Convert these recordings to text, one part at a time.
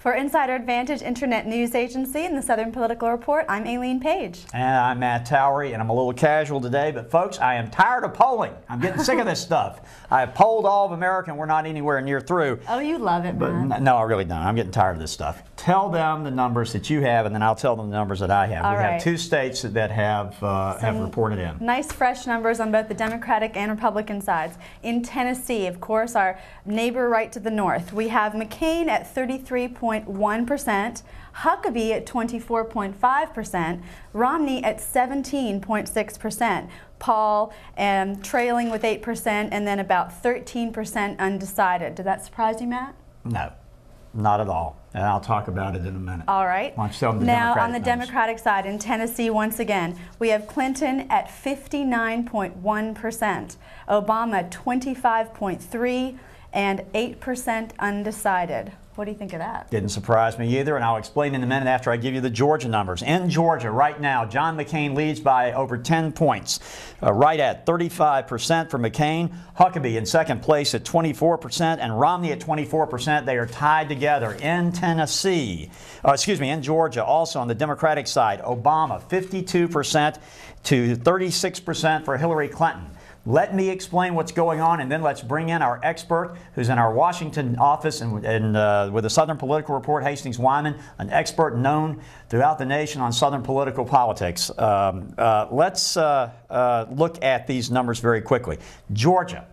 For Insider Advantage Internet News Agency and the Southern Political Report, I'm Aileen Page. And I'm Matt Towery, and I'm a little casual today, but folks, I am tired of polling. I'm getting sick of this stuff. I have polled all of America, and we're not anywhere near through. Oh, you love it, But Matt. no, I really don't. I'm getting tired of this stuff. Tell them the numbers that you have, and then I'll tell them the numbers that I have. All we right. have two states that have reported in. Nice fresh numbers on both the Democratic and Republican sides. In Tennessee, of course, our neighbor right to the north, we have McCain at 33.1%, Huckabee at 24.5%, Romney at 17.6%, Paul trailing with 8%, and then about 13% undecided. Did that surprise you, Matt? No, not at all. And I'll talk about it in a minute. All right. Why don't you tell them the now, Democratic on the numbers? Democratic side, in Tennessee, once again, we have Clinton at 59.1%, Obama 25.3%, and 8% undecided. What do you think of that? Didn't surprise me either, and I'll explain in a minute after I give you the Georgia numbers. In Georgia right now, John McCain leads by over 10 points, right at 35% for McCain. Huckabee in second place at 24%, and Romney at 24%. They are tied together. In Tennessee, in Georgia, also on the Democratic side, Obama 52% to 36% for Hillary Clinton. Let me explain what's going on, and then let's bring in our expert who's in our Washington office and with the Southern Political Report, Hastings Wyman, an expert known throughout the nation on Southern political politics. Let's look at these numbers very quickly. Georgia.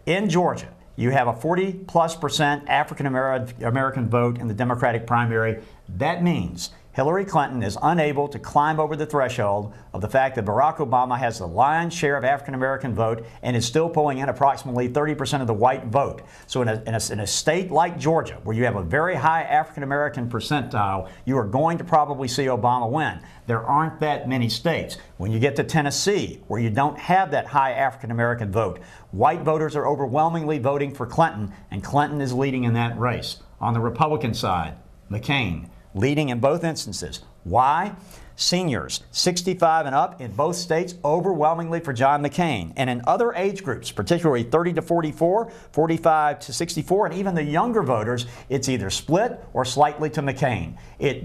In Georgia, you have a 40+% African American vote in the Democratic primary. That means Hillary Clinton is unable to climb over the threshold of the fact that Barack Obama has the lion's share of African American vote and is still pulling in approximately 30% of the white vote. So in a state like Georgia, where you have a very high African American percentile, you are going to probably see Obama win. There aren't that many states. When you get to Tennessee, where you don't have that high African American vote, white voters are overwhelmingly voting for Clinton, and Clinton is leading in that race. On the Republican side, McCain leading in both instances. Why? Seniors, 65 and up in both states, overwhelmingly for John McCain. And in other age groups, particularly 30 to 44, 45 to 64, and even the younger voters, it's either split or slightly to McCain. It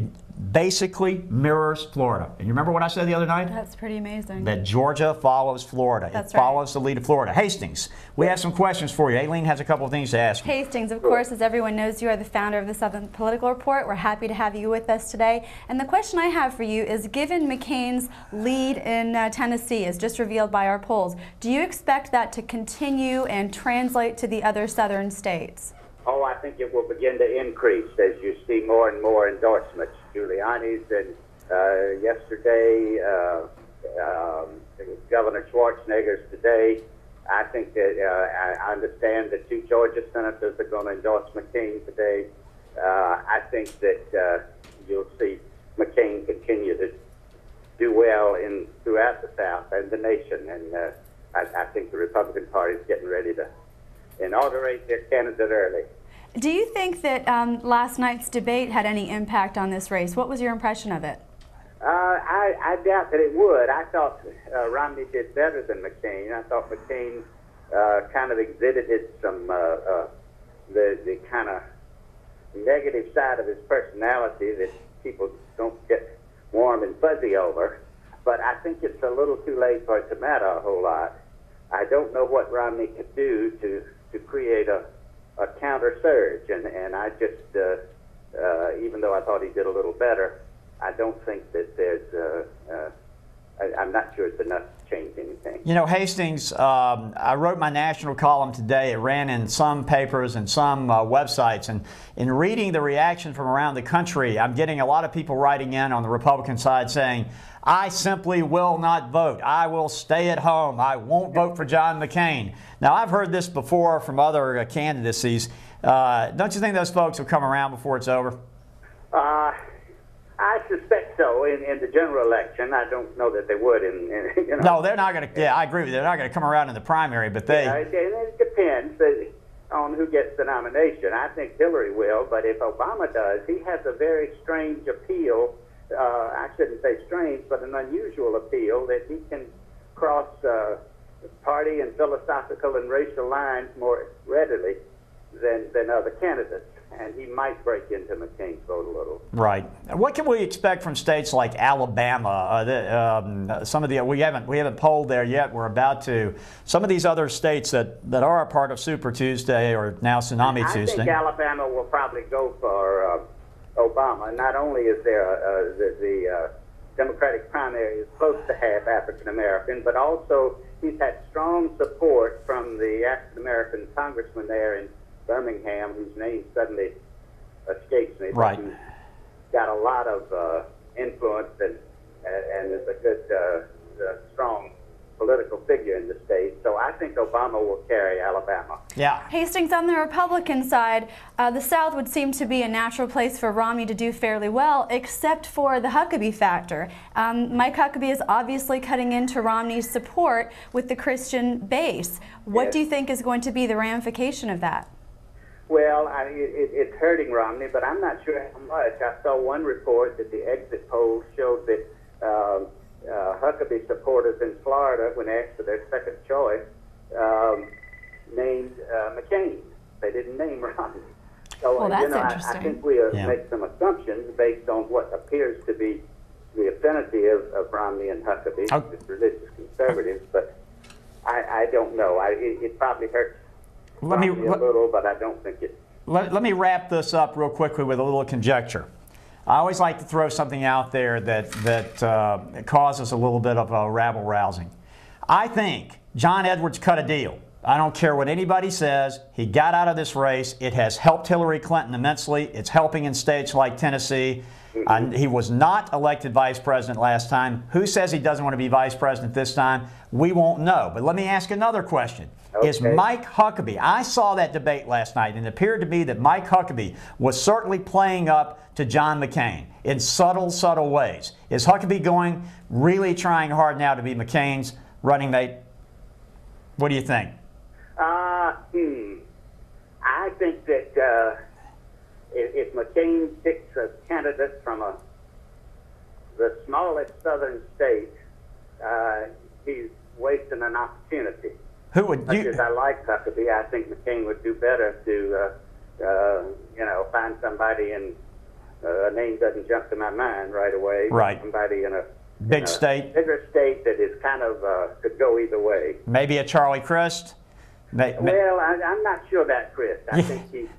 basically mirrors Florida. And you remember what I said the other night? That's pretty amazing. That Georgia follows Florida. That's it follows the lead of Florida. Hastings, we have some questions for you. Aileen has a couple of things to ask you. Hastings, of course, as everyone knows, you are the founder of the Southern Political Report. We're happy to have you with us today. And the question I have for you is, given McCain's lead in Tennessee, as just revealed by our polls, do you expect that to continue and translate to the other southern states? Oh, I think it will begin to increase as you see more and more endorsements. Giuliani's and yesterday, Governor Schwarzenegger's today. I think that I understand that 2 Georgia senators are going to endorse McCain today. I think that you'll see McCain continue to do well throughout the South and the nation. And I think the Republican Party is getting ready to inaugurate their candidate early. Do you think that last night's debate had any impact on this race? What was your impression of it? I doubt that it would. I thought Romney did better than McCain. I thought McCain kind of exhibited some the kind of negative side of his personality that people don't get warm and fuzzy over. But I think it's a little too late for it to matter a whole lot. I don't know what Romney could do to create a counter surge, and I just, even though I thought he did a little better, I don't think that there's, I'm not sure it's enough to change anything. You know, Hastings, I wrote my national column today. It ran in some papers and some websites, and in reading the reaction from around the country, I'm getting a lot of people writing in on the Republican side saying, I simply will not vote. I will stay at home. I won't vote for John McCain. Now, I've heard this before from other candidacies. Don't you think those folks will come around before it's over? I suspect so. In the general election, I don't know that they would. You know. No, they're not going to. Yeah, I agree with you. They're not going to come around in the primary, but they. Yeah, it depends on who gets the nomination. I think Hillary will, but if Obama does, he has a very strange appeal. I shouldn't say strange, but an unusual appeal that he can cross party and philosophical and racial lines more readily than other candidates. and he might break into McCain's vote a little. Right. What can we expect from states like Alabama? Some of the we haven't polled there yet. We're about to. Some of these other states that are a part of Super Tuesday or now Tsunami Tuesday. I think Alabama will probably go for Obama. Not only is there the Democratic primary is close to half African American, but also he's had strong support from the African American congressman there in Birmingham, whose name suddenly escapes me. Right. He's got a lot of influence and is a good, strong political figure in the state. So I think Obama will carry Alabama. Yeah. Hastings, on the Republican side, the South would seem to be a natural place for Romney to do fairly well, except for the Huckabee factor. Mike Huckabee is obviously cutting into Romney's support with the Christian base. What Yes. do you think is going to be the ramification of that? Well, it's hurting Romney, but I'm not sure how much. I saw one report that the exit polls showed that Huckabee supporters in Florida, when asked for their second choice, named McCain. They didn't name Romney. So, well, that's I interesting. think we make some assumptions based on what appears to be the affinity of Romney and Huckabee, with religious conservatives, but I don't know. It probably hurts Romney a little, but I don't think it. Let me wrap this up real quickly with a little conjecture. I always like to throw something out there that causes a little bit of rabble-rousing. I think John Edwards cut a deal. I don't care what anybody says. He got out of this race. It has helped Hillary Clinton immensely. It's helping in states like Tennessee. He was not elected vice president last time. Who says he doesn't want to be vice president this time? We won't know. But let me ask another question. Okay. Is Mike Huckabee, I saw that debate last night, and it appeared to me that Mike Huckabee was certainly playing up to John McCain in subtle, subtle ways. Is Huckabee really trying hard now to be McCain's running mate? What do you think? I think that if McCain picks a candidate from the smallest southern state, he's wasting an opportunity. Who would you? As I like Huckabee, I think McCain would do better to, find somebody in a name doesn't jump to my mind right away. Right. Somebody in a big state, bigger state that is kind of could go either way. Maybe a Charlie Crist. Well, I'm not sure that Chris. I think he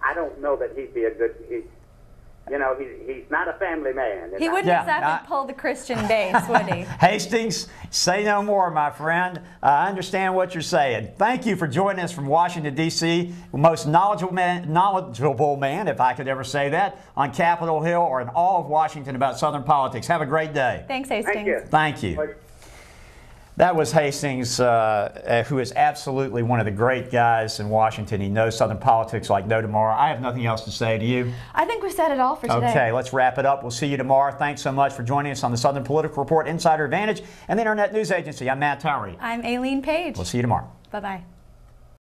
I don't know that he'd be a good. He's not a family man. He wouldn't exactly pull the Christian base, would he? Hastings, say no more, my friend. I understand what you're saying. Thank you for joining us from Washington, D.C., the most knowledgeable man, if I could ever say that, on Capitol Hill or in all of Washington about Southern politics. Have a great day. Thanks, Hastings. Thank you. Thank you. That was Hastings, who is absolutely one of the great guys in Washington. He knows Southern politics like no tomorrow. I have nothing else to say to you. I think we said it all for today. Okay, let's wrap it up. We'll see you tomorrow. Thanks so much for joining us on the Southern Political Report, Insider Advantage, and the Internet News Agency. I'm Matt Towery. I'm Aileen Page. We'll see you tomorrow. Bye-bye.